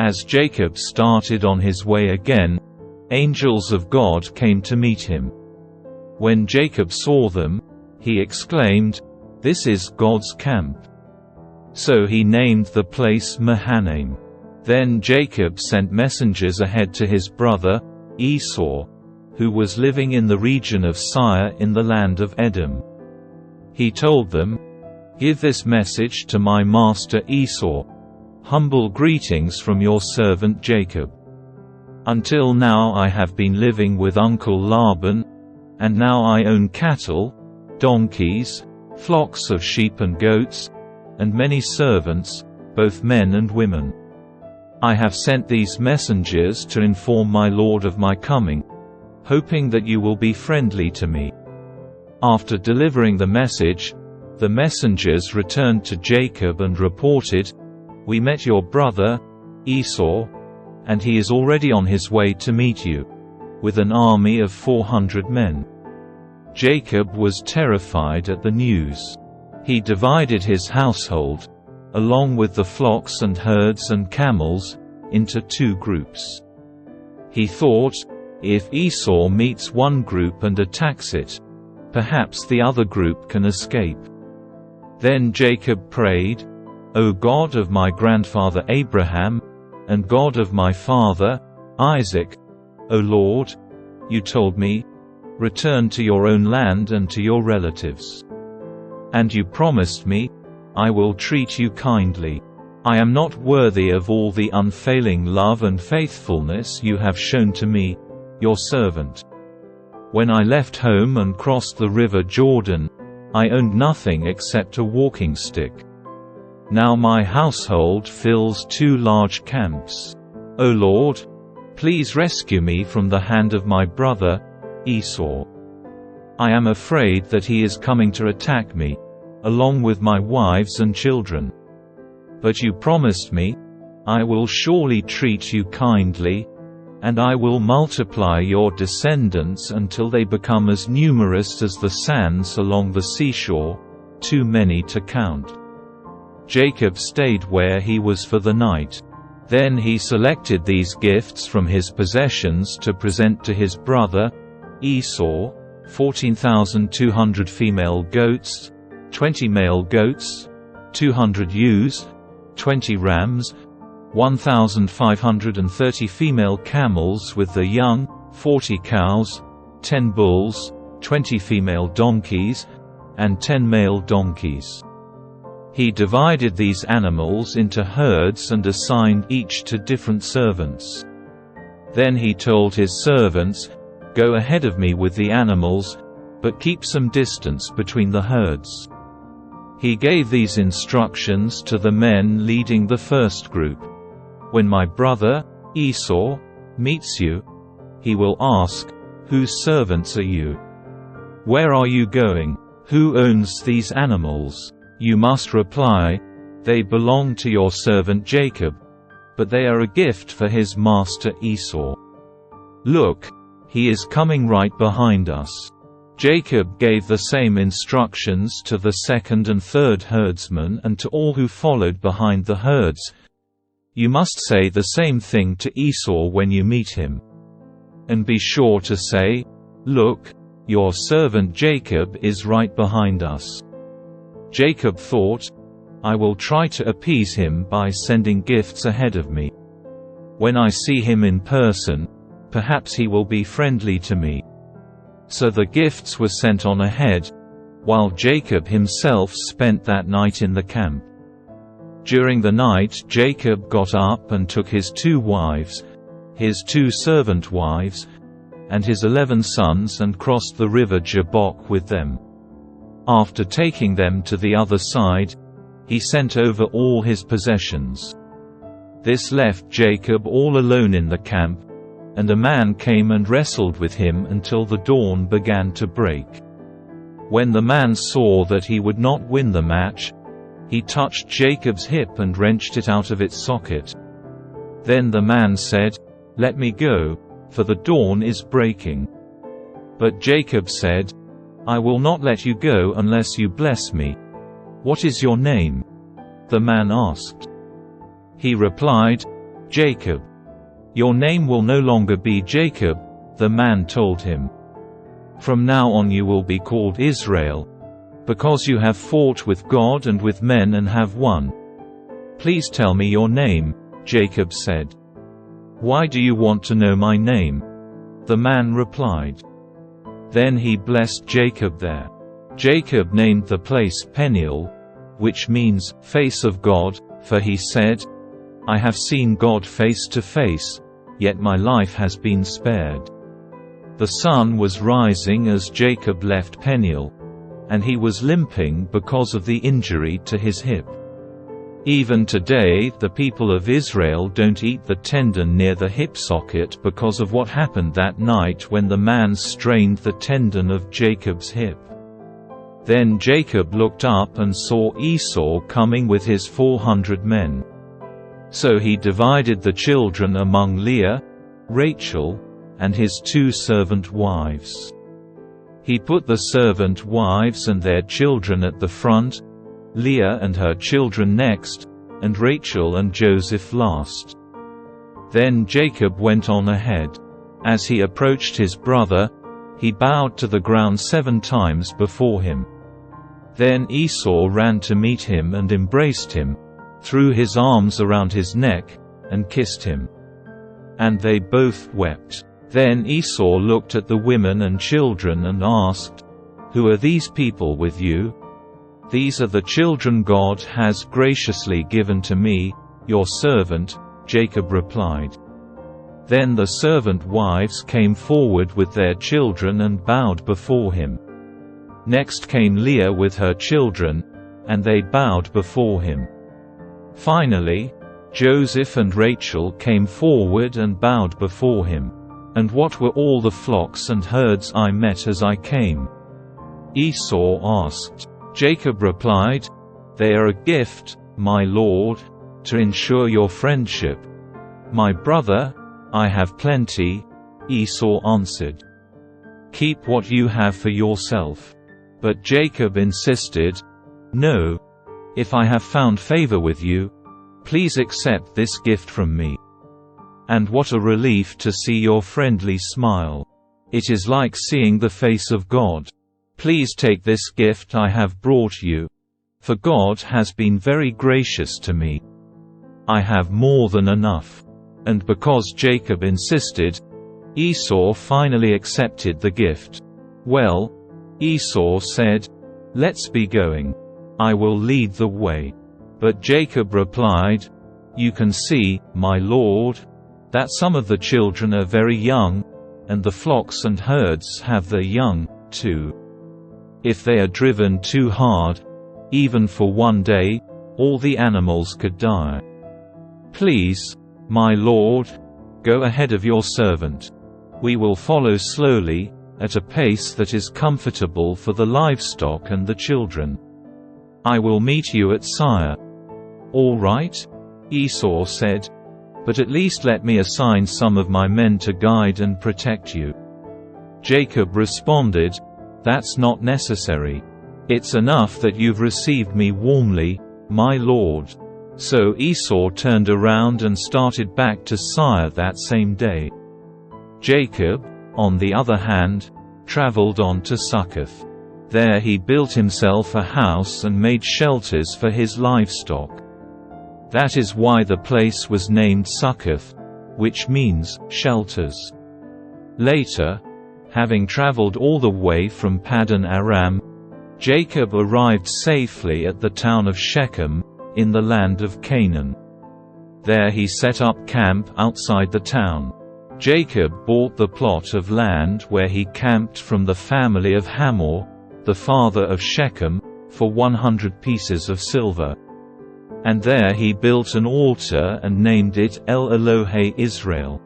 As Jacob started on his way again, angels of God came to meet him. When Jacob saw them, he exclaimed, "This is God's camp." So he named the place Mahanaim. Then Jacob sent messengers ahead to his brother, Esau, who was living in the region of Seir in the land of Edom. He told them, "Give this message to my master Esau. Humble greetings from your servant Jacob. Until now I have been living with Uncle Laban, and now I own cattle, donkeys, flocks of sheep and goats, and many servants, both men and women. I have sent these messengers to inform my lord of my coming, hoping that you will be friendly to me." After delivering the message, the messengers returned to Jacob and reported, "We met your brother, Esau, and he is already on his way to meet you, with an army of 400 men." Jacob was terrified at the news. He divided his household, along with the flocks and herds and camels, into 2 groups. He thought, if Esau meets one group and attacks it, perhaps the other group can escape. Then Jacob prayed, "O God of my grandfather Abraham, and God of my father, Isaac, O Lord, you told me, 'Return to your own land and to your relatives.' And you promised me, 'I will treat you kindly.' I am not worthy of all the unfailing love and faithfulness you have shown to me, your servant. When I left home and crossed the river Jordan, I owned nothing except a walking stick. Now my household fills 2 large camps. O Lord, please rescue me from the hand of my brother, Esau. I am afraid that he is coming to attack me, along with my wives and children. But you promised me, 'I will surely treat you kindly, and I will multiply your descendants until they become as numerous as the sands along the seashore, too many to count.' Jacob stayed where he was for the night. Then he selected these gifts from his possessions to present to his brother, Esau, 14,200 female goats, 20 male goats, 200 ewes, 20 rams, 1,530 female camels with their young, 40 cows, 10 bulls, 20 female donkeys, and 10 male donkeys. He divided these animals into herds and assigned each to different servants. Then he told his servants, "Go ahead of me with the animals, but keep some distance between the herds." He gave these instructions to the men leading the first group. "When my brother, Esau, meets you, he will ask, 'Whose servants are you? Where are you going? Who owns these animals?' You must reply, 'They belong to your servant Jacob, but they are a gift for his master Esau. Look, he is coming right behind us.'" Jacob gave the same instructions to the second and third herdsmen and to all who followed behind the herds. "You must say the same thing to Esau when you meet him. And be sure to say, 'Look, your servant Jacob is right behind us.'" Jacob thought, "I will try to appease him by sending gifts ahead of me. When I see him in person, perhaps he will be friendly to me." So the gifts were sent on ahead, while Jacob himself spent that night in the camp. During the night Jacob got up and took his 2 wives, his 2 servant wives, and his 11 sons and crossed the river Jabbok with them. After taking them to the other side, he sent over all his possessions. This left Jacob all alone in the camp, and a man came and wrestled with him until the dawn began to break. When the man saw that he would not win the match, he touched Jacob's hip and wrenched it out of its socket. Then the man said, "Let me go, for the dawn is breaking." But Jacob said, "I will not let you go unless you bless me. What is your name?" the man asked. He replied, Jacob. Your name will no longer be Jacob, the man told him. From now on you will be called Israel, because you have fought with God and with men and have won. Please tell me your name, Jacob said. Why do you want to know my name? The man replied. Then he blessed Jacob there. Jacob named the place Peniel, which means, face of God, for he said, I have seen God face to face, yet my life has been spared. The sun was rising as Jacob left Peniel, and he was limping because of the injury to his hip. Even today the people of Israel don't eat the tendon near the hip socket because of what happened that night when the man strained the tendon of Jacob's hip. Then Jacob looked up and saw Esau coming with his 400 men. So he divided the children among Leah, Rachel, and his 2 servant wives. He put the servant wives and their children at the front, Leah and her children next, and Rachel and Joseph last. Then Jacob went on ahead. As he approached his brother, he bowed to the ground 7 times before him. Then Esau ran to meet him and embraced him, threw his arms around his neck, and kissed him. And they both wept. Then Esau looked at the women and children and asked, Who are these people with you? These are the children God has graciously given to me, your servant, Jacob replied. Then the servant wives came forward with their children and bowed before him. Next came Leah with her children, and they bowed before him. Finally, Joseph and Rachel came forward and bowed before him. And what were all the flocks and herds I met as I came? Esau asked. Jacob replied, They are a gift, my lord, to ensure your friendship. My brother, I have plenty, Esau answered. Keep what you have for yourself. But Jacob insisted, No. If I have found favor with you, please accept this gift from me. And what a relief to see your friendly smile. It is like seeing the face of God. Please take this gift I have brought you, for God has been very gracious to me. I have more than enough. And because Jacob insisted, Esau finally accepted the gift. Well, Esau said, Let's be going. I will lead the way. But Jacob replied, You can see, my lord, that some of the children are very young, and the flocks and herds have their young, too. If they are driven too hard, even for one day, all the animals could die. Please, my lord, go ahead of your servant. We will follow slowly, at a pace that is comfortable for the livestock and the children. I will meet you at Seir. All right, Esau said, but at least let me assign some of my men to guide and protect you. Jacob responded, That's not necessary. It's enough that you've received me warmly, my lord. So Esau turned around and started back to Seir that same day. Jacob, on the other hand, traveled on to Succoth. There he built himself a house and made shelters for his livestock. That is why the place was named Succoth, which means shelters. Later, having traveled all the way from Paddan Aram, Jacob arrived safely at the town of Shechem, in the land of Canaan. There he set up camp outside the town. Jacob bought the plot of land where he camped from the family of Hamor, the father of Shechem, for 100 pieces of silver. And there he built an altar and named it El Elohe Israel.